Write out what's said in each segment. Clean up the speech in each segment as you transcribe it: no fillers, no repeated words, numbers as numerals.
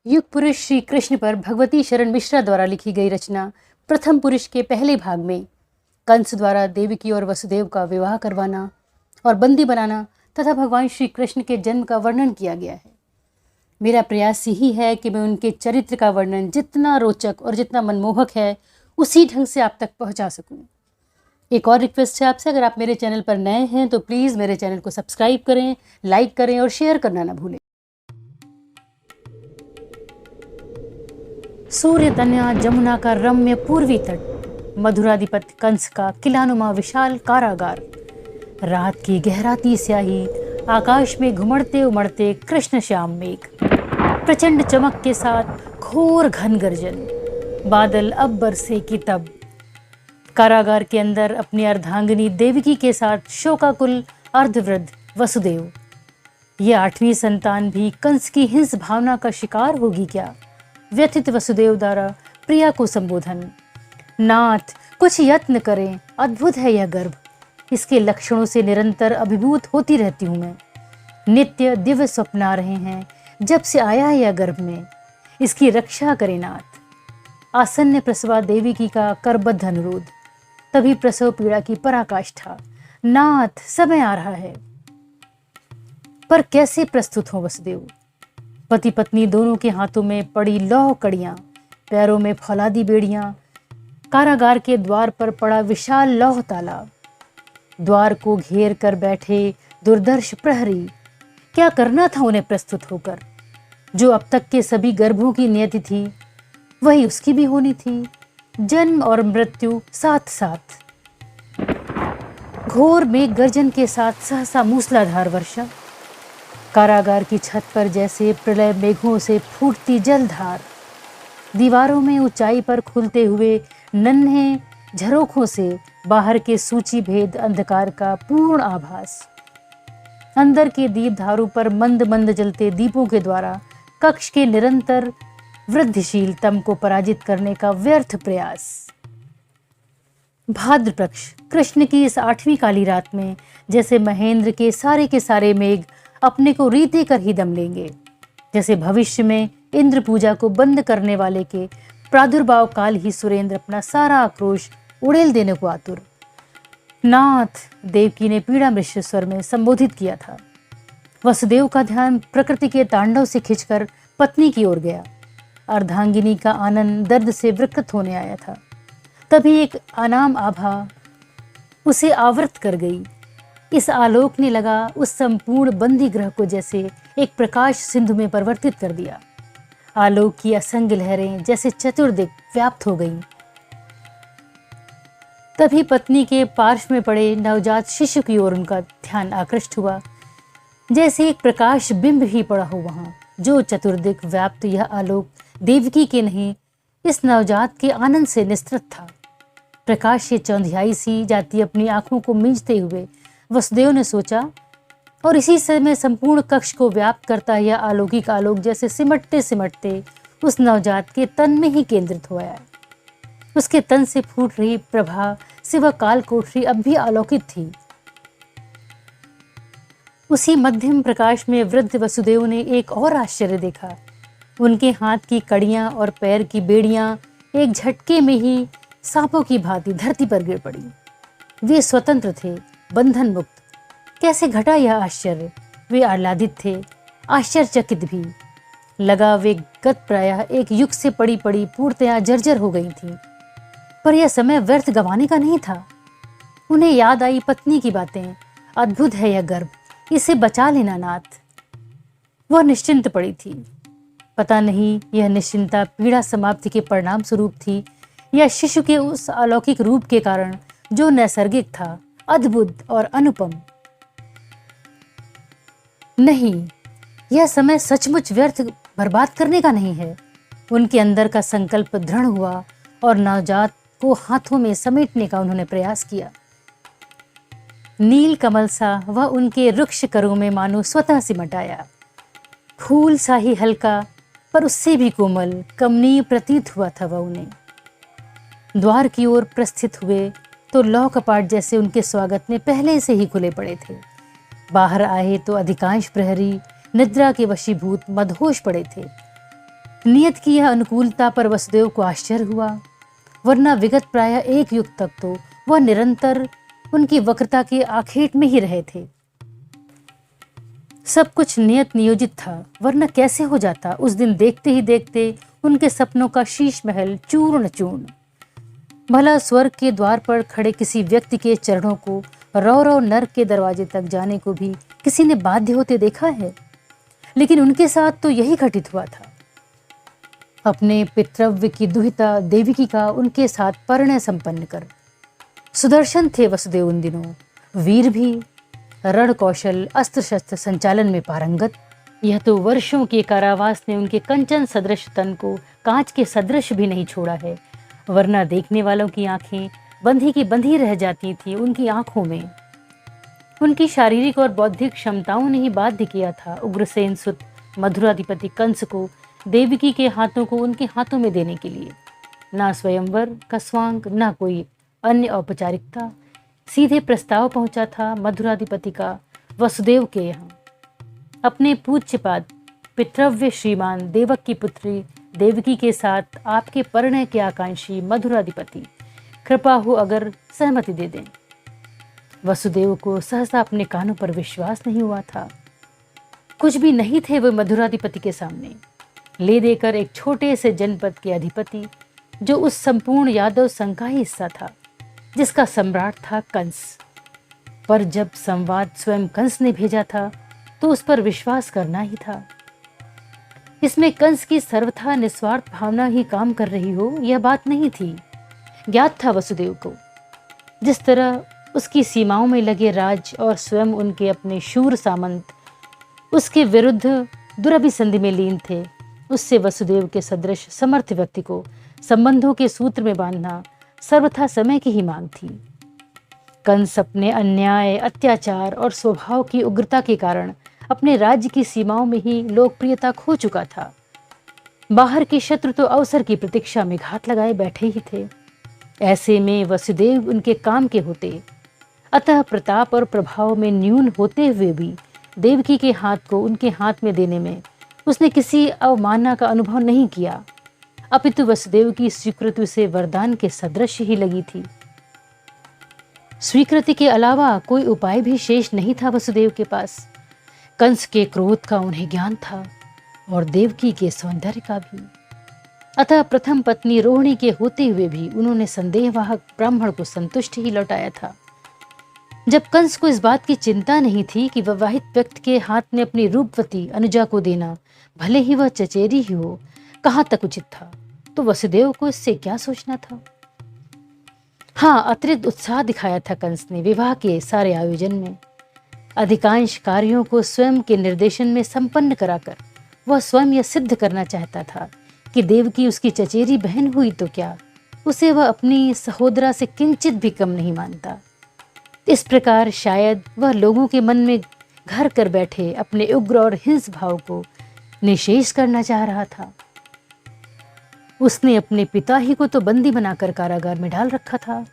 युग पुरुष श्री कृष्ण पर भगवती शरण मिश्रा द्वारा लिखी गई रचना प्रथम पुरुष के पहले भाग में कंस द्वारा देवकी और वसुदेव का विवाह करवाना और बंदी बनाना तथा भगवान श्री कृष्ण के जन्म का वर्णन किया गया है। मेरा प्रयास यही है कि मैं उनके चरित्र का वर्णन जितना रोचक और जितना मनमोहक है उसी ढंग से आप तक पहुंचा सकूं। एक और रिक्वेस्ट है आपसे, अगर आप मेरे चैनल पर नए हैं तो प्लीज़ मेरे चैनल को सब्सक्राइब करें, लाइक करें और शेयर करना ना भूलें। सूर्य तनया जमुना का रम्य पूर्वी तट, मधुराधिपति कंस का किलानुमा विशाल कारागार, रात की गहराती स्याही, आकाश में घुमड़ते उमड़ते कृष्ण श्याम मेघ, प्रचंड चमक के साथ घोर घन गर्जन, बादल अब बरसे की तब। कारागार के अंदर अपनी अर्धांगिनी देवकी के साथ शोकाकुल अर्धवृद्ध वसुदेव। यह 8वीं संतान भी कंस की हिंस भावना का शिकार होगी क्या? व्यथित वसुदेव द्वारा प्रिया को संबोधन। नाथ, कुछ यत्न करें, अद्भुत है यह गर्भ, इसके लक्षणों से निरंतर अभिभूत होती रहती हूँ मैं। नित्य दिव्य स्वप्न आ रहे हैं जब से आया है यह गर्भ में, इसकी रक्षा करें नाथ। आसन्न प्रसवा देवकी का करबद्ध अनुरोध। तभी प्रसव पीड़ा की पराकाष्ठा। नाथ, समय आ रहा है। पर कैसे प्रस्तुत हो वसुदेव? पति पत्नी दोनों के हाथों में पड़ी लौह कड़ियां, पैरों में फौलादी बेड़ियां, कारागार के द्वार पर पड़ा विशाल लौह ताला, द्वार को घेर कर बैठे दुर्दर्श प्रहरी। क्या करना था उन्हें प्रस्तुत होकर? जो अब तक के सभी गर्भों की नियति थी वही उसकी भी होनी थी, जन्म और मृत्यु साथ साथ। घोर मेघ गर्जन के साथ सहसा मूसलाधार वर्षा। कारागार की छत पर जैसे प्रलय मेघों से फूटती जलधार। दीवारों में ऊंचाई पर खुलते हुए नन्हे झरोखों से बाहर के सूची भेद अंधकार का पूर्ण आभास। अंदर के दीपधारों पर मंद मंद जलते दीपों के द्वारा कक्ष के निरंतर वृद्धिशील तम को पराजित करने का व्यर्थ प्रयास। भाद्र पक्ष कृष्ण की इस 8वीं काली रात में जैसे महेंद्र के सारे मेघ अपने को रीते कर ही दम लेंगे, जैसे भविष्य में इंद्र पूजा को बंद करने वाले के प्रादुर्भाव काल ही सुरेंद्र अपना सारा आक्रोश उड़ेल देने को आतुर। नाथ, देवकी ने पीड़ा मिश्र स्वर में संबोधित किया था। वसुदेव का ध्यान प्रकृति के तांडव से खिंचकर पत्नी की ओर गया। अर्धांगिनी का आनंद दर्द से विकृत होने आया था। तभी एक अनाम आभा उसे आवृत कर गई। इस आलोक ने लगा उस संपूर्ण बंदी ग्रह को जैसे एक प्रकाश सिंधु में परिवर्तित कर दिया। आलोक की असंख्य लहरें जैसे चतुर्दिक व्याप्त हो गईं। तभी पत्नी के पार्श्व में पड़े नवजात शिशु की ओर उनका ध्यान आकृष्ट हुआ, जैसे एक प्रकाश बिंब ही पड़ा हो वहां। जो चतुर्दिक व्याप्त यह आलोक देवकी के नहीं, इस नवजात के आनंद से निस्तृत था। प्रकाश से चौंधियाई सी जाती अपनी आंखों को मींचते हुए वसुदेव ने सोचा, और इसी समय संपूर्ण कक्ष को व्याप्त करता यह अलौकिक आलोक जैसे सिमटते सिमटते उस नवजात के तन में ही केंद्रित हो आया। उसके तन से फूट रही प्रभा से वह काल कोठरी अब भी अलौकिक थी। उसी मध्यम प्रकाश में वृद्ध वसुदेव ने एक और आश्चर्य देखा। उनके हाथ की कड़ियां और पैर की बेड़ियां एक झटके में ही सांपों की भांति धरती पर गिर पड़ी। वे स्वतंत्र थे, बंधन मुक्त। कैसे घटा यह आश्चर्य? वे आह्लादित थे, आश्चर्यचकित भी। लगा वे गत प्रायः एक युग से पड़ी पड़ी पूर्णतया जर्जर हो गई थी। पर यह समय व्यर्थ गंवाने का नहीं था। उन्हें याद आई पत्नी की बातें। अद्भुत है यह गर्भ, इसे बचा लेना नाथ। वह निश्चिंत पड़ी थी। पता नहीं यह निश्चिंता पीड़ा समाप्ति के परिणाम स्वरूप थी या शिशु के उस अलौकिक रूप के कारण जो नैसर्गिक था, अद्भुत और अनुपम। नहीं, यह समय सचमुच व्यर्थ बर्बाद करने का नहीं है। उनके अंदर का संकल्प दृढ़ हुआ और नवजात को हाथों में समेटने का उन्होंने प्रयास किया। नील कमल सा वह उनके रुक्ष करों में मानो स्वतः सिमट आया। फूल सा ही हल्का पर उससे भी कोमल कमनीय प्रतीत हुआ था वह उन्हें। द्वार की ओर प्रस्थित हुए तो लौह कपाट जैसे उनके स्वागत में पहले से ही खुले पड़े थे। बाहर आए तो अधिकांश प्रहरी निद्रा के वशीभूत मदहोश पड़े थे। नियत की यह अनुकूलता पर वसुदेव को आश्चर्य हुआ, वरना विगत प्रायः एक युग तक तो वह निरंतर उनकी वक्रता के आखेट में ही रहे थे। सब कुछ नियत नियोजित था, वरना कैसे हो जाता उस दिन देखते ही देखते उनके सपनों का शीश महल चूर्ण चूर्ण। भला स्वर्ग के द्वार पर खड़े किसी व्यक्ति के चरणों को रौ रौ नर्क के दरवाजे तक जाने को भी किसी ने बाध्य होते देखा है? लेकिन उनके साथ तो यही घटित हुआ था। अपने पितृव्य की दुहिता देवकी का उनके साथ परिणय संपन्न कर सुदर्शन थे वसुदेव उन दिनों, वीर भी, रण कौशल अस्त्र शस्त्र संचालन में पारंगत। यह तो वर्षों के कारावास ने उनके कंचन सदृश तन को कांच के सदृश भी नहीं छोड़ा है, वरना देखने वालों की आंखें बंधी की बंधी रह जाती थी उनकी आंखों में। उनकी शारीरिक और बौद्धिक क्षमताओं ने ही बाध्य किया था उग्रसेन सुत मधुराधिपति कंस को देवकी के हाथों को उनके हाथों में देने के लिए। ना स्वयंवर का स्वांग, ना कोई अन्य औपचारिकता, सीधे प्रस्ताव पहुंचा था मधुराधिपति का वसुदेव के यहाँ। अपने पूज्यपाद पितृव्य श्रीमान देवक की पुत्री देवकी के साथ आपके परिणय के आकांक्षी मधुराधिपति कृपा हो अगर सहमति दे दें। वसुदेव को सहसा अपने कानों पर विश्वास नहीं हुआ था। कुछ भी नहीं थे वे मधुराधिपति के सामने, ले देकर एक छोटे से जनपद के अधिपति, जो उस संपूर्ण यादव संघ का ही हिस्सा था जिसका सम्राट था कंस। पर जब संवाद स्वयं कंस ने भेजा था तो उस पर विश्वास करना ही था। इसमें कंस की सर्वथा निस्वार्थ भावना ही काम कर रही हो, यह बात नहीं थी। ज्ञात था वसुदेव को, जिस तरह उसकी सीमाओं में लगे राज और स्वयं उनके अपने शूर सामंत उसके विरुद्ध दुरभिसंधि में लीन थे, उससे वसुदेव के सदृश समर्थ व्यक्ति को संबंधों के सूत्र में बांधना सर्वथा समय की ही मांग थी। कंस अपने अन्याय, अत्याचार और स्वभाव की उग्रता के कारण अपने राज्य की सीमाओं में ही लोकप्रियता खो चुका था। बाहर के शत्रु तो अवसर की प्रतीक्षा में घात लगाए बैठे ही थे। ऐसे में वसुदेव उनके काम के होते, अतः प्रताप और प्रभाव में न्यून होते हुए भी देवकी के हाथ को उनके हाथ में देने में उसने किसी अवमानना का अनुभव नहीं किया, अपितु वसुदेव की स्वीकृति से वरदान के सदृश ही लगी थी। स्वीकृति के अलावा कोई उपाय भी शेष नहीं था वसुदेव के पास। कंस के क्रोध का उन्हें ज्ञान था और देवकी के सौंदर्य का भी। अतः प्रथम पत्नी रोहिणी के होते हुए भी उन्होंने संदेहवाहक ब्राह्मण को संतुष्ट ही लौटाया था। जब कंस को इस बात की चिंता नहीं थी कि विवाहित व्यक्ति के हाथ में अपनी रूपवती अनुजा को देना, भले ही वह चचेरी ही हो, कहाँ तक उचित था, तो वसुदेव को इससे क्या सोचना था। हाँ, अतिरिक्त उत्साह दिखाया था कंस ने विवाह के सारे आयोजन में। अधिकांश कार्यों को स्वयं के निर्देशन में संपन्न कराकर वह स्वयं यह सिद्ध करना चाहता था कि देवकी उसकी चचेरी बहन हुई तो क्या, उसे वह अपनी सहोदरा से किंचित भी कम नहीं मानता। इस प्रकार शायद वह लोगों के मन में घर कर बैठे अपने उग्र और हिंस भाव को निशेष करना चाह रहा था। उसने अपने पिता ही को तो बंदी बनाकर कारागार में डाल रखा था।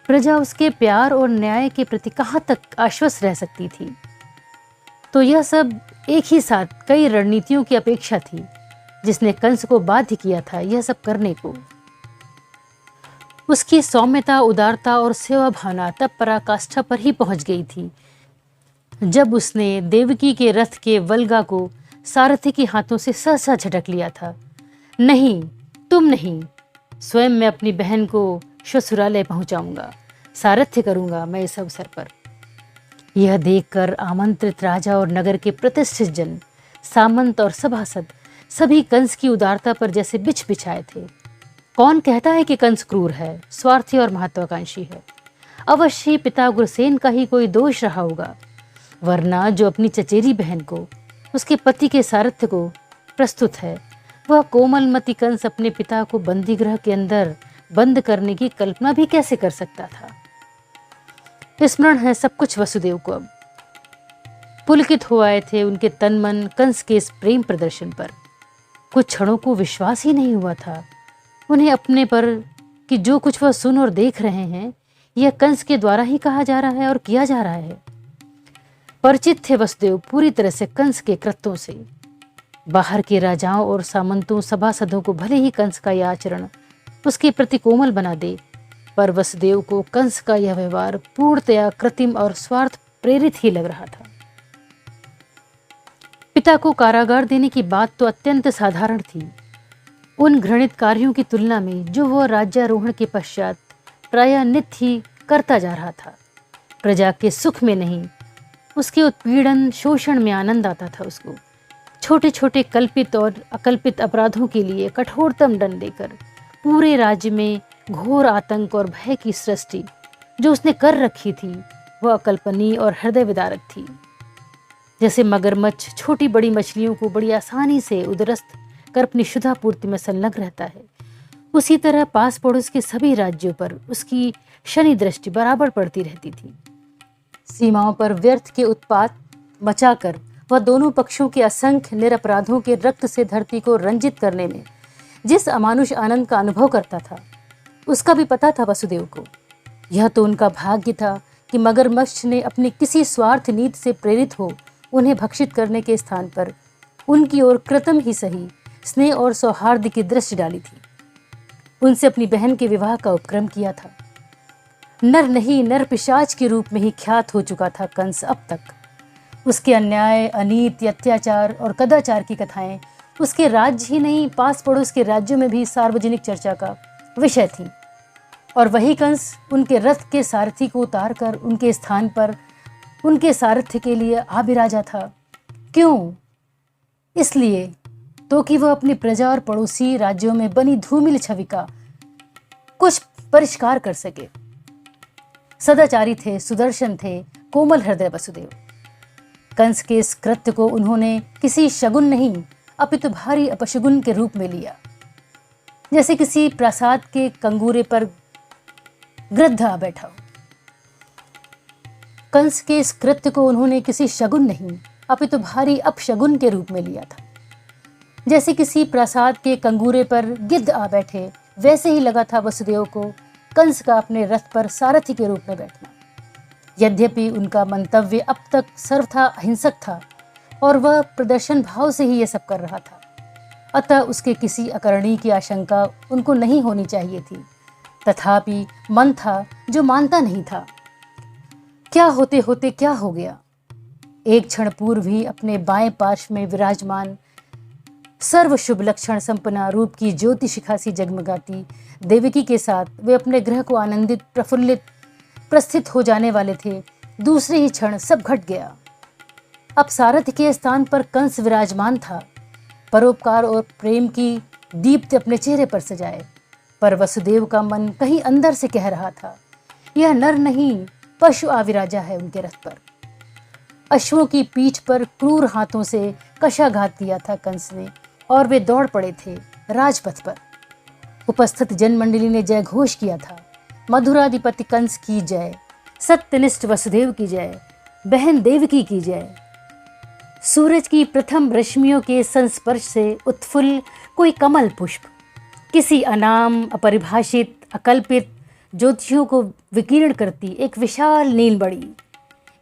प्रजा उसके प्यार और न्याय के प्रति कहाँ तक आश्वस्त रह सकती थी। तो यह सब एक ही साथ कई रणनीतियों की अपेक्षा थी जिसने कंस को बाध्य किया था यह सब करने को। उसकी सौम्यता, उदारता और सेवा भावना तब पराकाष्ठा पर ही पहुंच गई थी जब उसने देवकी के रथ के वल्गा को सारथी के हाथों से सहसा झटक लिया था। नहीं, तुम नहीं, स्वयं मैं अपनी बहन को ससुरालय पहुंचाऊंगा, सारथ्य करूंगा मैं इस अवसर पर। यह देखकर आमंत्रित राजा और नगर के प्रतिष्ठित जन, सामंत और सभासद सभी कंस की उदारता पर जैसे बिछ बिछाए थे। कौन कहता है कि कंस क्रूर है, स्वार्थी और महत्वाकांक्षी है? अवश्य ही पिता उग्रसेन का ही कोई दोष रहा होगा, वरना जो अपनी चचेरी बहन को उसके पति के सारथ्य को प्रस्तुत है, वह कोमलमती कंस अपने पिता को बंदी गृह के अंदर बंद करने की कल्पना भी कैसे कर सकता था। स्मरण है सब कुछ वसुदेव को। अब पुलकित हो आए थे उनके तन मन कंस के इस प्रेम प्रदर्शन पर। कुछ क्षणों को विश्वास ही नहीं हुआ था उन्हें अपने पर कि जो कुछ वह सुन और देख रहे हैं यह कंस के द्वारा ही कहा जा रहा है और किया जा रहा है। परिचित थे वसुदेव पूरी तरह से कंस के कृत्यों से। बाहर के राजाओं और सामंतों सभासदों को भले ही कंस का यह आचरण उसके प्रति कोमल बना दे, पर वसुदेव को कंस का यह व्यवहार पूर्णतया कृत्रिम और स्वार्थ प्रेरित ही लग रहा था। पिता को कारागार देने की बात तो अत्यंत साधारण थी। उन घृणित कार्यों की तुलना में जो वह राज्यारोहण के पश्चात प्रायः नित्य ही करता जा रहा था। प्रजा के सुख में नहीं, उसके उत्पीड़न शोषण में आनंद आता था उसको। छोटे छोटे कल्पित और अकल्पित अपराधों के लिए कठोरतम दंड देकर पूरे राज्य में घोर आतंक और भय की सृष्टि जो उसने कर रखी थी वह अकल्पनीय और हृदय विदारक थी। जैसे मगरमच्छ छोटी बड़ी मछलियों को बड़ी आसानी से उदरस्त कर अपनी क्षुधा पूर्ति में संलग्न रहता है, उसी तरह पास पड़ोस के सभी राज्यों पर उसकी शनि दृष्टि बराबर पड़ती रहती थी। सीमाओं पर व्यर्थ के उत्पात मचाकर वह दोनों पक्षों के असंख्य निरपराधों के रक्त से धरती को रंजित करने में जिस अमानुष आनंद का अनुभव करता था, उसका भी पता था वसुदेव को। यह तो उनका भाग्य था कि मगरमच्छ ने अपनी किसी स्वार्थ नीति से प्रेरित हो उन्हें भक्षित करने के स्थान पर उनकी ओर कृत्रिम ही सही स्नेह और सौहार्द की दृष्टि डाली थी। उनसे अपनी बहन के विवाह का उपक्रम किया था। नर नहीं नर पिशाच के रूप में ही ख्यात हो चुका था कंस अब तक। उसके अन्याय, अनीति, अत्याचार और कदाचार की कथाएं उसके राज्य ही नहीं पास पड़ोस के राज्यों में भी सार्वजनिक चर्चा का विषय थी। और वही कंस उनके रथ के सारथी को उतार कर उनके स्थान पर उनके सारथ्य के लिए आ बिराजा था। क्यों? इसलिए तो कि वह अपनी प्रजा और पड़ोसी राज्यों में बनी धूमिल छवि का कुछ परिष्कार कर सके। सदाचारी थे, सुदर्शन थे, कोमल हृदय वसुदेव। कंस के इस कृत्य को उन्होंने किसी शगुन नहीं अपितु भारी अपशगुन के रूप में लिया। जैसे किसी प्रासाद के कंगूरे पर गृद्ध आ बैठा हो। कंस के इस कृत्य को उन्होंने किसी शगुन नहीं अपितु भारी अपशगुन के रूप में लिया था। जैसे किसी प्रासाद के कंगूरे पर गिद्ध आ बैठे, वैसे ही लगा था वसुदेव को कंस का अपने रथ पर सारथी के रूप में बैठना। यद्यपि उनका मंतव्य अब तक सर्वथा अहिंसक था और वह प्रदर्शन भाव से ही ये सब कर रहा था, अतः उसके किसी अकरणी की आशंका उनको नहीं होनी चाहिए थी। तथापि मन था जो मानता नहीं था। क्या होते होते क्या हो गया। एक क्षण पूर्व ही अपने बाएं पार्श्व में विराजमान सर्व शुभ लक्षण संपन्ना रूप की ज्योति शिखा सी जगमगाती देवकी के साथ वे अपने ग्रह को आनंदित प्रफुल्लित प्रस्थित हो जाने वाले थे। दूसरे ही क्षण सब घट गया। अब सारथी के स्थान पर कंस विराजमान था, परोपकार और प्रेम की दीप्ति अपने चेहरे पर सजाए। पर वसुदेव का मन कहीं अंदर से कह रहा था, यह नर नहीं पशु आविराजा है उनके रथ पर। अश्वों की पीठ पर क्रूर हाथों से कशाघात किया था कंस ने और वे दौड़ पड़े थे राजपथ पर। उपस्थित जनमंडली ने जय घोष किया था, मधुराधिपति कंस की जय, सत्यनिष्ठ वसुदेव की जय, बहन देवकी की जय। सूरज की प्रथम रश्मियों के संस्पर्श से उत्फुल्ल कोई कमल पुष्प किसी अनाम अपरिभाषित अकल्पित ज्योतियों को विकीर्ण करती एक विशाल नीलबड़ी।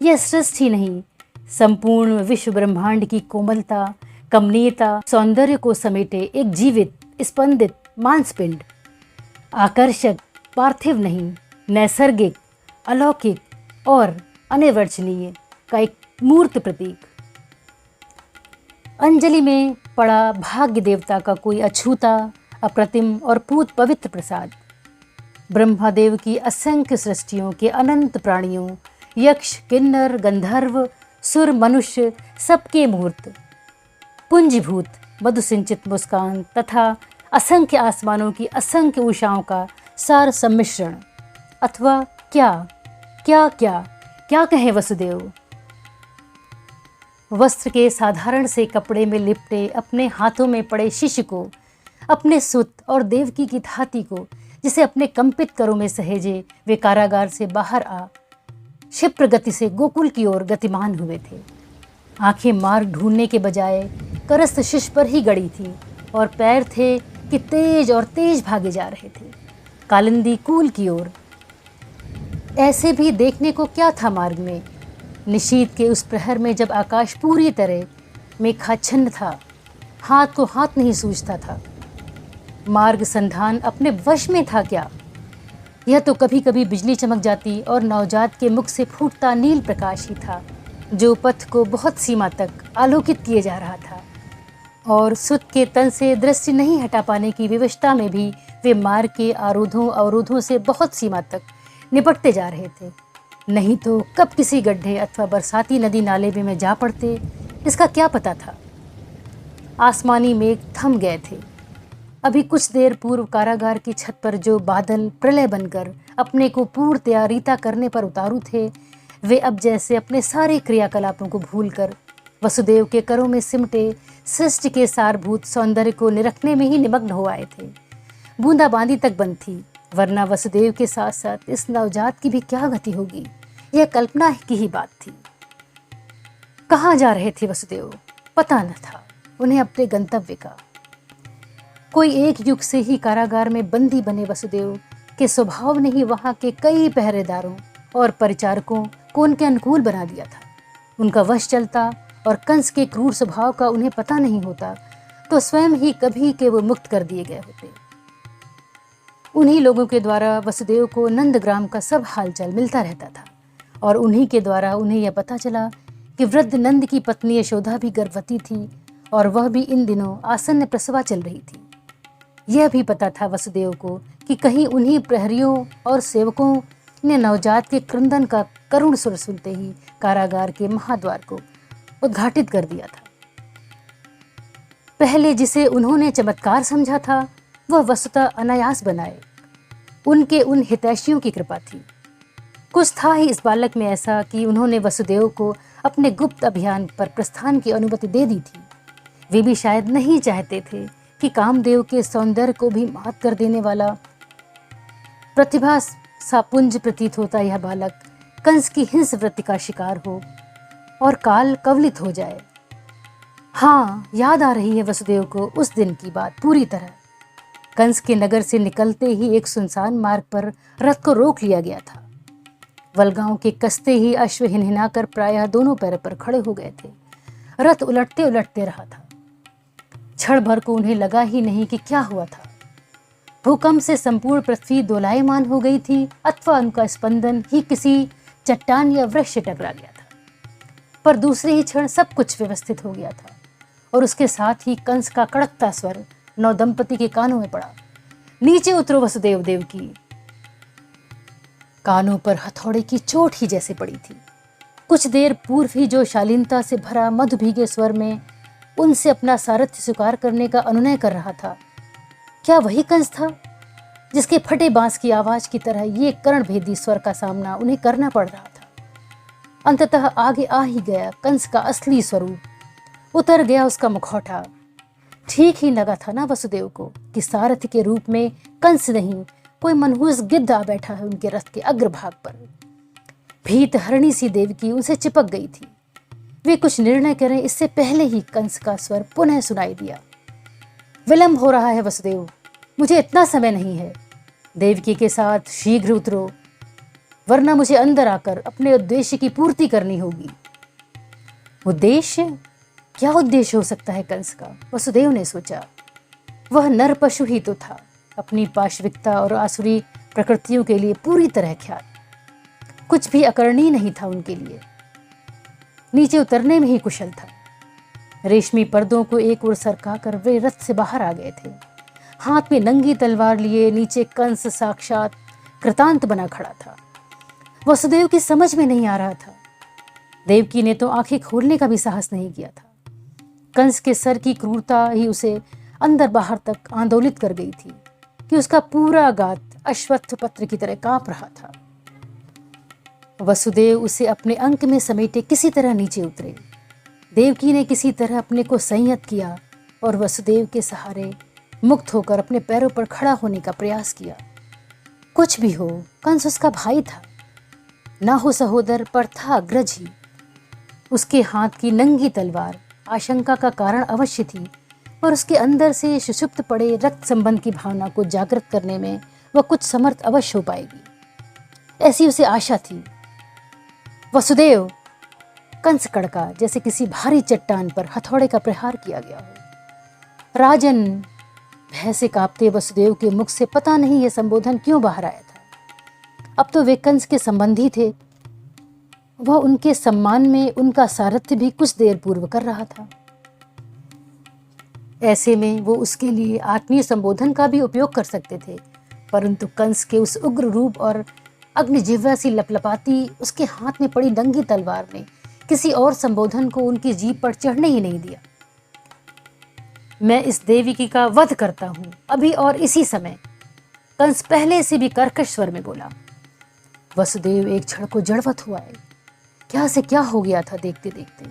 यह सृष्टि नहीं, संपूर्ण विश्व ब्रह्मांड की कोमलता, कमनीयता, सौंदर्य को समेटे एक जीवित स्पंदित मांसपिंड, आकर्षक, पार्थिव नहीं, नैसर्गिक, अलौकिक और अनिर्वचनीय का एक मूर्त प्रतीक। अंजलि में पड़ा भाग्य देवता का कोई अछूता, अप्रतिम और पूत पवित्र प्रसाद। ब्रह्मादेव की असंख्य सृष्टियों के अनंत प्राणियों, यक्ष, किन्नर, गंधर्व, सुर, मनुष्य सबके मूर्त, पुंजीभूत मधुसिंचित मुस्कान तथा असंख्य आसमानों की असंख्य उषाओं का सार सम्मिश्रण। अथवा क्या क्या क्या क्या कहे वसुदेव। वस्त्र के साधारण से कपड़े में लिपटे अपने हाथों में पड़े शिष्य को, अपने सुत और देवकी की थाती को जिसे अपने कंपित करों में सहेजे वे कारागार से बाहर आ क्षिप्र गति से गोकुल की ओर गतिमान हुए थे। आंखें मार्ग ढूंढने के बजाय करस्त शिष्य पर ही गड़ी थी और पैर थे कि तेज और तेज भागे जा रहे थे कालिंदी कूल की ओर। ऐसे भी देखने को क्या था मार्ग में। निशीत के उस प्रहर में जब आकाश पूरी तरह मेघाच्छन्न था, हाथ को हाथ नहीं सूझता था। मार्ग संधान अपने वश में था क्या? यह तो कभी कभी बिजली चमक जाती और नवजात के मुख से फूटता नील प्रकाश ही था, जो पथ को बहुत सीमा तक आलोकित किए जा रहा था। और सुत के तन से दृष्टि नहीं हटा पाने की विवशता में भी वे मार्ग के आरोधों अवरोधों से बहुत सीमा तक निपटते जा रहे थे। नहीं तो कब किसी गड्ढे अथवा बरसाती नदी नाले में जा पड़ते, इसका क्या पता था। आसमानी मेघ थम गए थे। अभी कुछ देर पूर्व कारागार की छत पर जो बादल प्रलय बनकर अपने को पूर्णतया रीता करने पर उतारू थे, वे अब जैसे अपने सारे क्रियाकलापों को भूलकर वसुदेव के करों में सिमटे सृष्टि के सारभूत सौंदर्य को निरखने में ही निमग्न हो आए थे। बूंदाबांदी तक बंद थी, वरना वसुदेव के साथ साथ इस नवजात की भी क्या गति होगी, यह कल्पना की ही बात थी। कहाँ जा रहे थे वसुदेव, पता न था उन्हें अपने गंतव्य का। कोई एक युग से ही कारागार में बंदी बने वसुदेव के स्वभाव ने ही वहाँ के कई पहरेदारों और परिचारकों को उनके अनुकूल बना दिया था। उनका वश चलता और कंस के क्रूर स्वभाव का उन्हें पता नहीं होता तो स्वयं ही कभी के वो मुक्त कर दिए गए होते। उन्हीं लोगों के द्वारा वसुदेव को नंदग्राम का सब हालचाल मिलता रहता था और उन्हीं के द्वारा उन्हें यह पता चला कि वृद्ध नंद की पत्नी यशोदा भी गर्भवती थी और वह भी इन दिनों आसन्न प्रसवा चल रही थी। यह भी पता था वसुदेव को कि कहीं उन्हीं प्रहरियों और सेवकों ने नवजात के क्रंदन का करुण सुर सुनते ही कारागार के महाद्वार को उद्घाटित कर दिया था। पहले जिसे उन्होंने चमत्कार समझा था वह वस्तुतः अनायास बनाए उनके उन हितैषियों की कृपा थी। कुछ था ही इस बालक में ऐसा कि उन्होंने वसुदेव को अपने गुप्त अभियान पर प्रस्थान की अनुमति दे दी थी। वे भी शायद नहीं चाहते थे कि कामदेव के सौंदर्य को भी मात कर देने वाला प्रतिभा सापुंज प्रतीत होता यह बालक कंस की हिंस वृत्ति का शिकार हो और काल कवलित हो जाए। हाँ, याद आ रही है वसुदेव को उस दिन की बात पूरी तरह। कंस के नगर से निकलते ही एक सुनसान मार्ग पर रथ को रोक लिया गया था। वलगांव के कसते ही अश्व हिनहिनाकर प्रायः दोनों पैरों पर खड़े हो गए थे। रथ उलटते उलटते रहा था। क्षण भर को उन्हें लगा ही नहीं कि क्या हुआ था। भूकंप से संपूर्ण पृथ्वी दोलायमान हो गई थी अथवा उनका स्पंदन ही किसी चट्टान या वृक्ष से टकरा गया था। पर दूसरे ही क्षण सब कुछ व्यवस्थित हो गया था और उसके साथ ही कंस का कड़कता स्वर नवदंपति के कानों में पड़ा। नीचे उतरो वसुदेव देवकी। कानों पर हथौड़े की चोट ही जैसे पड़ी थी। कुछ देर पूर्व ही जो शालीनता से भरा मधु भीगे स्वर में उनसे अपना सारथ्य स्वीकार करने का अनुनय कर रहा था, क्या वही कंस था जिसके फटे बांस की आवाज की तरह ये कर्णभेदी स्वर का सामना उन्हें करना पड़ रहा था। अंततः आगे आ ही गया कंस का असली स्वरूप, उतर गया उसका मुखौटा। ठीक ही लगा था ना वसुदेव को कि सारथी के रूप में कंस नहीं कोई मनहूस गिद्ध आ बैठा है उनके रथ के अग्रभाग पर। भीत हरणी सी देवकी उनसे चिपक गई थी। वे कुछ निर्णय करें इससे पहले ही कंस का स्वर पुनः सुनाई दिया। विलंब हो रहा है वसुदेव, मुझे इतना समय नहीं है। देवकी के साथ शीघ्र उतरो, वरना मुझे अंदर आकर अपने उद्देश्य की पूर्ति करनी होगी। उद्देश्य? क्या उद्देश्य हो सकता है कंस का? वसुदेव ने सोचा। वह नर पशु ही तो था, अपनी पाशविकता और आसुरी प्रकृतियों के लिए पूरी तरह ख्यात। कुछ भी अकरणीय नहीं था उनके लिए। नीचे उतरने में ही कुशल था। रेशमी पर्दों को एक ओर सरकाकर वे रथ से बाहर आ गए थे। हाथ में नंगी तलवार लिए नीचे कंस साक्षात कृतांत बना खड़ा था। वसुदेव की समझ में नहीं आ रहा था। देवकी ने तो आंखें खोलने का भी साहस नहीं किया था। कंस के सर की क्रूरता ही उसे अंदर बाहर तक आंदोलित कर गई थी कि उसका पूरा गात अश्वत्थ पत्र की तरह कांप रहा था। वसुदेव उसे अपने अंक में समेटे किसी तरह नीचे उतरे। देवकी ने किसी तरह अपने को संयत किया और वसुदेव के सहारे मुक्त होकर अपने पैरों पर खड़ा होने का प्रयास किया। कुछ भी हो, कंस उसका भाई था, ना हो सहोदर पर था अग्रज ही। उसके हाथ की नंगी तलवार आशंका का कारण अवश्य थी, और उसके अंदर से सुषुप्त पड़े रक्त संबंध की भावना को जागृत करने में वह कुछ समर्थ अवश्य हो पाएगी, ऐसी उसे आशा थी। वसुदेव! कंस कड़का जैसे किसी भारी चट्टान पर हथौड़े का प्रहार किया गया हो। राजन, भय से कांपते वसुदेव के मुख से पता नहीं यह संबोधन क्यों बाहर आया था। अब तो वे कंस के संबंधी थे। वह उनके सम्मान में उनका सारथ्य भी कुछ देर पूर्व कर रहा था। ऐसे में वो उसके लिए आत्मीय संबोधन का भी उपयोग कर सकते थे, परंतु कंस के उस उग्र रूप और अग्निजिह्वा सी लपलपाती उसके हाथ में पड़ी नंगी तलवार ने किसी और संबोधन को उनकी जीभ पर चढ़ने ही नहीं दिया। मैं इस देवकी का वध करता हूं अभी और इसी समय, कंस पहले से भी कर्कश स्वर में बोला। वसुदेव एक क्षण को जड़वत हुआ है। क्या से क्या हो गया था देखते देखते।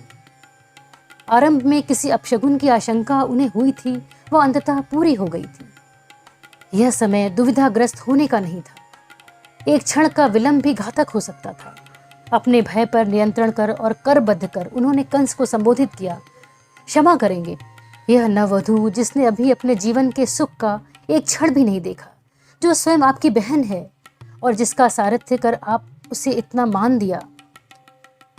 आरंभ में किसी अपशगुन की आशंका उन्हें हुई थी, वह अंततः पूरी हो गई थी। यह समय दुविधाग्रस्त होने का नहीं था। एक क्षण का विलंब भी घातक हो सकता था। अपने भय पर नियंत्रण कर और करबद्ध कर उन्होंने कंस को संबोधित किया। क्षमा करेंगे, यह नववधू जिसने अभी अपने जीवन के सुख का एक क्षण भी नहीं देखा, जो स्वयं आपकी बहन है और जिसका सारथ्य कर आप उसे इतना मान दिया,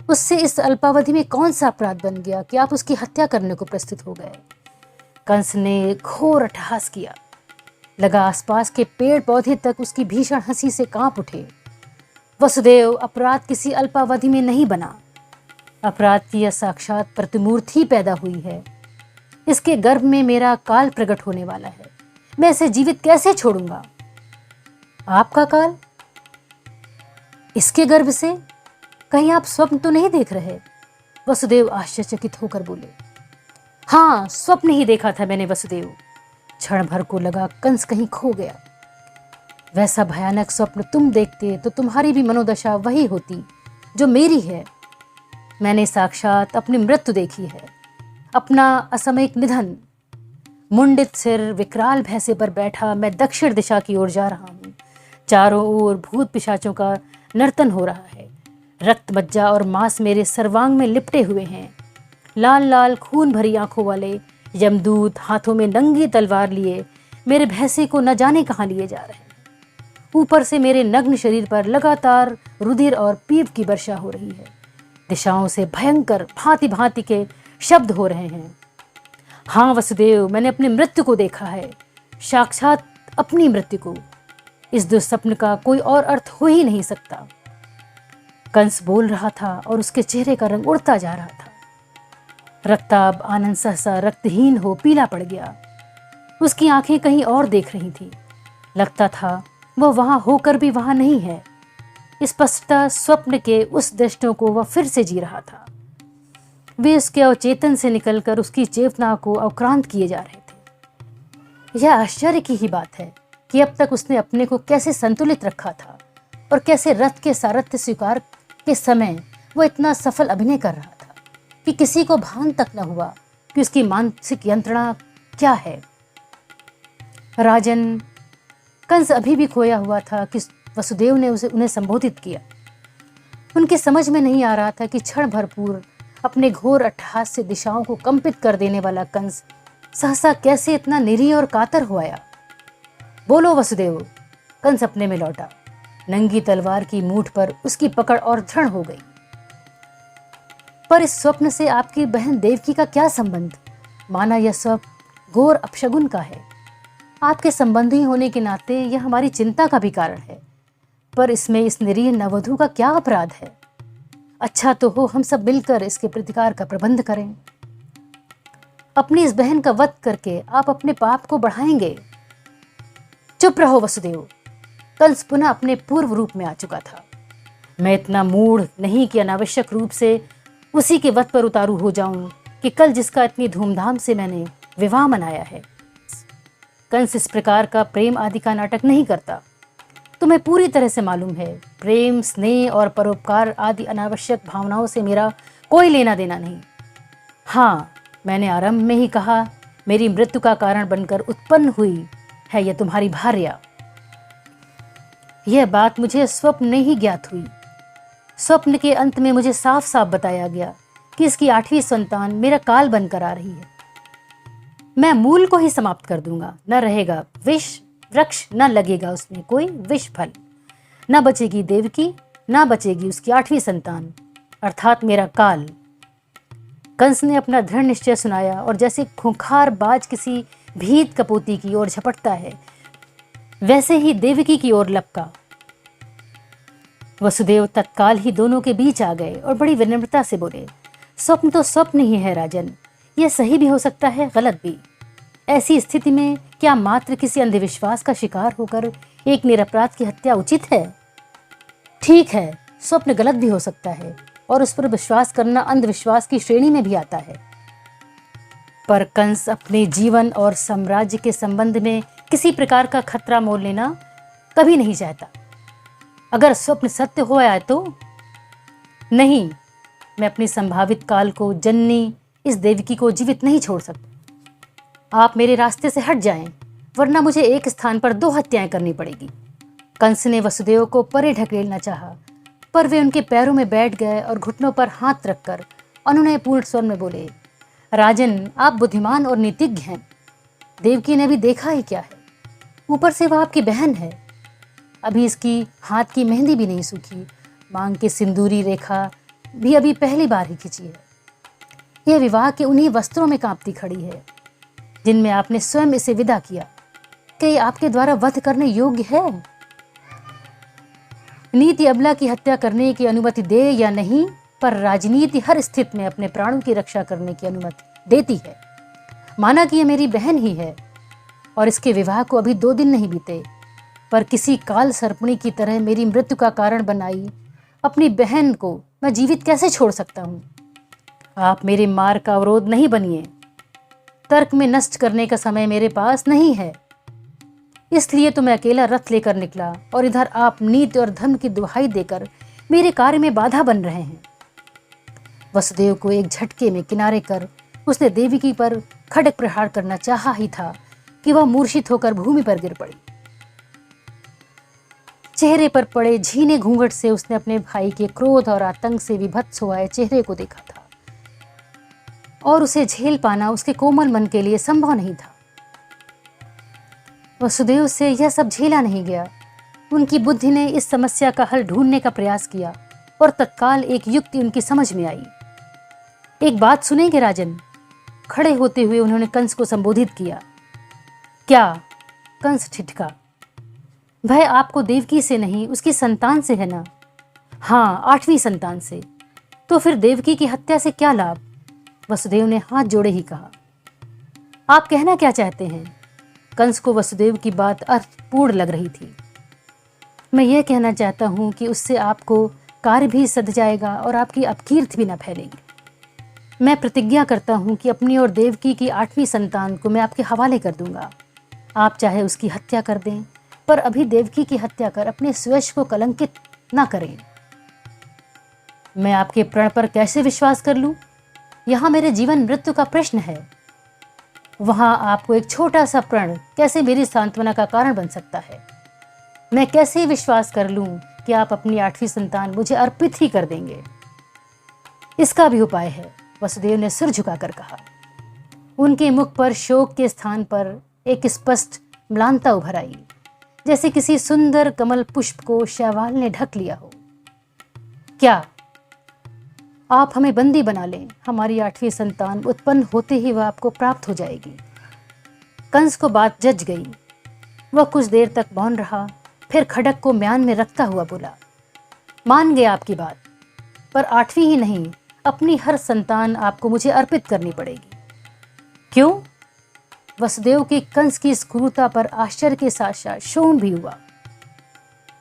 उससे इस अल्पावधि में कौन सा अपराध बन गया कि आप उसकी हत्या करने को प्रस्तुत हो गए। कंस ने घोर अट्टहास किया। लगा आसपास के पेड़ पौधे तक उसकी भीषण हंसी से कांप उठे। वसुदेव, अपराध किसी अल्पावधि में नहीं बना। अपराध की यह साक्षात प्रतिमूर्ति पैदा हुई है। इसके गर्भ में मेरा काल प्रकट होने वाला है। मैं इसे जीवित कैसे छोड़ूंगा? आपका काल? इसके गर्भ से? कहीं आप स्वप्न तो नहीं देख रहे? वसुदेव आश्चर्यचकित होकर बोले। हाँ, स्वप्न ही देखा था मैंने वसुदेव। क्षण भर को लगा कंस कहीं खो गया। वैसा भयानक स्वप्न तुम देखते तो तुम्हारी भी मनोदशा वही होती जो मेरी है। मैंने साक्षात अपनी मृत्यु देखी है, अपना असामयिक निधन। मुंडित सिर विकराल भैंसे पर बैठा मैं दक्षिण दिशा की ओर जा रहा हूँ। चारों ओर भूत पिशाचों का नर्तन हो रहा है। रक्त मज्जा और मांस मेरे सर्वांग में लिपटे हुए हैं। लाल लाल खून भरी आंखों वाले यमदूत हाथों में नंगी तलवार लिए मेरे भैंसे को न जाने कहाँ लिए जा रहे हैं। ऊपर से मेरे नग्न शरीर पर लगातार रुधिर और पीप की वर्षा हो रही है। दिशाओं से भयंकर भांति भांति के शब्द हो रहे हैं। हाँ वसुदेव, मैंने अपनी मृत्यु को देखा है, साक्षात अपनी मृत्यु को। इस दुस्वप्न का कोई और अर्थ हो ही नहीं सकता। कंस बोल रहा था और उसके चेहरे का रंग उड़ता जा रहा था। रक्ताब आनंद सहसा रक्तहीन हो पीला पड़ गया। उसकी आंखें कहीं और देख रही थी। लगता था वह वहां होकर भी वहां नहीं है। स्पष्टता स्वप्न के उस दृश्यों को वह फिर से जी रहा था। वे उसके अवचेतन से निकलकर उसकी चेतना को अवक्रांत किए जा रहे थे। यह आश्चर्य की ही बात है कि अब तक उसने अपने को कैसे संतुलित रखा था और कैसे रथ के सारथ्य स्वीकार के समय वह इतना सफल अभिनय कर रहा था कि किसी को भान तक न हुआ कि उसकी मानसिक यंत्रणा क्या है। राजन, कंस अभी भी खोया हुआ था कि वसुदेव ने उन्हें संबोधित किया। उनके समझ में नहीं आ रहा था कि क्षण भरपूर अपने घोर अट्टहास से दिशाओं को कंपित कर देने वाला कंस सहसा कैसे इतना निरीह और कातर हो आया। बोलो वसुदेव। कंस अपने में लौटा। नंगी तलवार की मूठ पर उसकी पकड़ और दृढ़ हो गई। पर इस स्वप्न से आपकी बहन देवकी का क्या संबंध? माना यह स्वप्न घोर अपशगुन का है। आपके संबंधी होने के नाते यह हमारी चिंता का भी कारण है, पर इसमें इस निरीह नववधू का क्या अपराध है? अच्छा तो हो हम सब मिलकर इसके प्रतिकार का प्रबंध करें। अपनी इस बहन का वध करके आप अपने पाप को बढ़ाएंगे। चुप रहो वसुदेव। कंस पुनः अपने पूर्व रूप में आ चुका था। मैं इतना मूढ़ नहीं कि अनावश्यक रूप से उसी के वध पर उतारू हो जाऊं कि कल जिसका इतनी धूमधाम से मैंने विवाह मनाया है। कंस इस प्रकार का प्रेम आदि का नाटक नहीं करता। तुम्हें पूरी तरह से मालूम है, प्रेम, स्नेह और परोपकार आदि अनावश्यक भावनाओं से मेरा कोई लेना देना नहीं। हाँ, मैंने आरंभ में ही कहा, मेरी मृत्यु का कारण बनकर उत्पन्न हुई है यह तुम्हारी भार्या। यह बात मुझे स्वप्न में ही ज्ञात हुई। स्वप्न के अंत में मुझे साफ साफ बताया गया कि इसकी 8वीं संतान मेरा काल बनकर आ रही है। मैं मूल को ही समाप्त कर दूंगा। न रहेगा विष वृक्ष, न लगेगा उसमें कोई विष फल। न बचेगी देवकी, न बचेगी उसकी 8वीं संतान अर्थात मेरा काल। कंस ने अपना दृढ़ निश्चय सुनाया और जैसे खूंखार बाज किसी भीत कपोती की ओर झपटता है, वैसे ही देवकी की ओर लपका। वसुदेव तत्काल ही दोनों के बीच आ गए और बड़ी विनम्रता से बोले, स्वप्न तो स्वप्न ही है राजन, यह सही भी हो सकता है, गलत भी। ऐसी स्थिति में क्या मात्र किसी अंधविश्वास का शिकार होकर एक निरपराध की हत्या उचित है? ठीक है, स्वप्न गलत भी हो सकता है और उस पर विश्वास करना अंधविश्वास की श्रेणी में भी आता है, पर कंस अपने जीवन और साम्राज्य के संबंध में किसी प्रकार का खतरा मोल लेना कभी नहीं चाहता। अगर स्वप्न सत्य हो आए तो नहीं, मैं अपनी संभावित काल को जननी इस देवकी को जीवित नहीं छोड़ सकता। आप मेरे रास्ते से हट जाएं, वरना मुझे एक स्थान पर 2 हत्याएं करनी पड़ेगी। कंस ने वसुदेव को परे ढकेलना चाहा, पर वे उनके पैरों में बैठ गए और घुटनों पर हाथ रखकर अनुनयपूर्ण स्वर में बोले, राजन, आप बुद्धिमान और नीतिज्ञ हैं। देवकी ने भी देखा ही क्या है, ऊपर से वह आपकी बहन है। अभी इसकी हाथ की मेहंदी भी नहीं सूखी, मांग की सिंदूरी रेखा भी अभी पहली बार ही खिंची है। यह विवाह के उन्हीं वस्त्रों में कांपती खड़ी है जिनमें आपने स्वयं इसे विदा किया। क्या ये आपके द्वारा वध करने योग्य है? नीति अबला की हत्या करने की अनुमति दे या नहीं, पर राजनीति हर स्थिति में अपने प्राणों की रक्षा करने की अनुमति देती है। माना कि यह मेरी बहन ही है और इसके विवाह को अभी 2 दिन नहीं बीते, पर किसी काल सर्पणी की तरह मेरी मृत्यु का कारण बनाई अपनी बहन को मैं जीवित कैसे छोड़ सकता हूँ? आप मेरे मार्ग का अवरोध नहीं बनिए। तर्क में नष्ट करने का समय मेरे पास नहीं है, इसलिए तो मैं अकेला रथ लेकर निकला और इधर आप नीति और धर्म की दुहाई देकर मेरे कार्य में बाधा बन रहे हैं। वसुदेव को एक झटके में किनारे कर उसने देवकी पर खड़ग प्रहार करना चाहा ही था कि वह मूर्छित होकर भूमि पर गिर पड़ी। चेहरे पर पड़े झीने घूंघट से उसने अपने भाई के क्रोध और आतंक से विभत्स हुए चेहरे को देखा था और उसे झेल पाना उसके कोमल मन के लिए संभव नहीं था। वसुदेव से यह सब झेला नहीं गया। उनकी बुद्धि ने इस समस्या का हल ढूंढने का प्रयास किया और तत्काल एक युक्ति उनकी समझ में आई। एक बात सुनेंगे राजन? खड़े होते हुए उन्होंने कंस को संबोधित किया। क्या? कंस ठिठका। भय आपको देवकी से नहीं, उसकी संतान से है ना? हाँ, 8वीं संतान से। तो फिर देवकी की हत्या से क्या लाभ? वसुदेव ने हाथ जोड़े ही कहा। आप कहना क्या चाहते हैं? कंस को वसुदेव की बात अर्थपूर्ण लग रही थी। मैं यह कहना चाहता हूं कि उससे आपको कार्य भी सध जाएगा और आपकी अपकीर्ति भी न फैलेगी। मैं प्रतिज्ञा करता हूं कि अपनी और देवकी की 8वीं संतान को मैं आपके हवाले कर दूंगा। आप चाहे उसकी हत्या कर दें, पर अभी देवकी की हत्या कर अपने स्वयं को कलंकित ना करें। मैं आपके प्रण पर कैसे विश्वास कर लूं? यहाँ मेरे जीवन मृत्यु का प्रश्न है। वहाँ आपको एक छोटा सा प्रण कैसे मेरी सांत्वना का कारण बन सकता है? मैं कैसे विश्वास कर लूं कि आप अपनी 8वीं संतान मुझे अर्पित ही कर देंगे? इसका भी उपाय है, वसुदेव ने सिर झुकाकर कहा। उनके मुख पर शोक के स्थान पर एक स्पष्ट म्लानता उभर आई, जैसे किसी सुंदर कमल पुष्प को शैवाल ने ढक लिया हो। क्या आप हमें बंदी बना लें? हमारी 8वीं संतान उत्पन्न होते ही वह आपको प्राप्त हो जाएगी। कंस को बात जच गई। वह कुछ देर तक मौन रहा, फिर खड्ग को म्यान में रखता हुआ बोला, मान गया आपकी बात, पर 8वीं ही नहीं, अपनी हर संतान आपको मुझे अर्पित करनी पड़ेगी। क्यों? वसुदेव की कंस की इस क्रूरता पर आश्चर्य के साथ साथ शोम भी हुआ।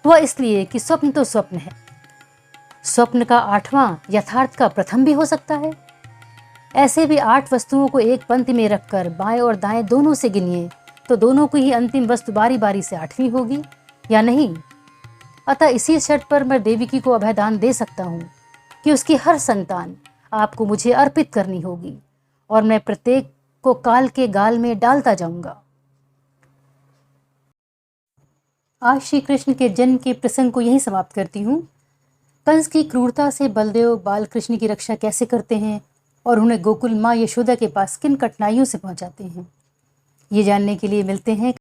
वह इसलिए कि स्वप्न तो स्वप्न है। स्वप्न का 8वां यथार्थ का प्रथम भी हो सकता है। ऐसे भी 8 वस्तुओं को एक पंक्ति में रखकर बाएं और दाएं दोनों से गिनिए तो दोनों की ही अंतिम वस्तु बारी बारी से 8वीं होगी या नहीं? अतः इसी शर्त पर मैं देवकी को अभयदान दे सकता हूँ कि उसकी हर संतान आपको मुझे अर्पित करनी होगी और मैं प्रत्येक को काल के गाल में डालता जाऊंगा। आज श्री कृष्ण के जन्म के प्रसंग को यहीं समाप्त करती हूँ। कंस की क्रूरता से बलदेव बाल कृष्ण की रक्षा कैसे करते हैं और उन्हें गोकुल माँ यशोदा के पास किन कठिनाइयों से पहुंचाते हैं, ये जानने के लिए मिलते हैं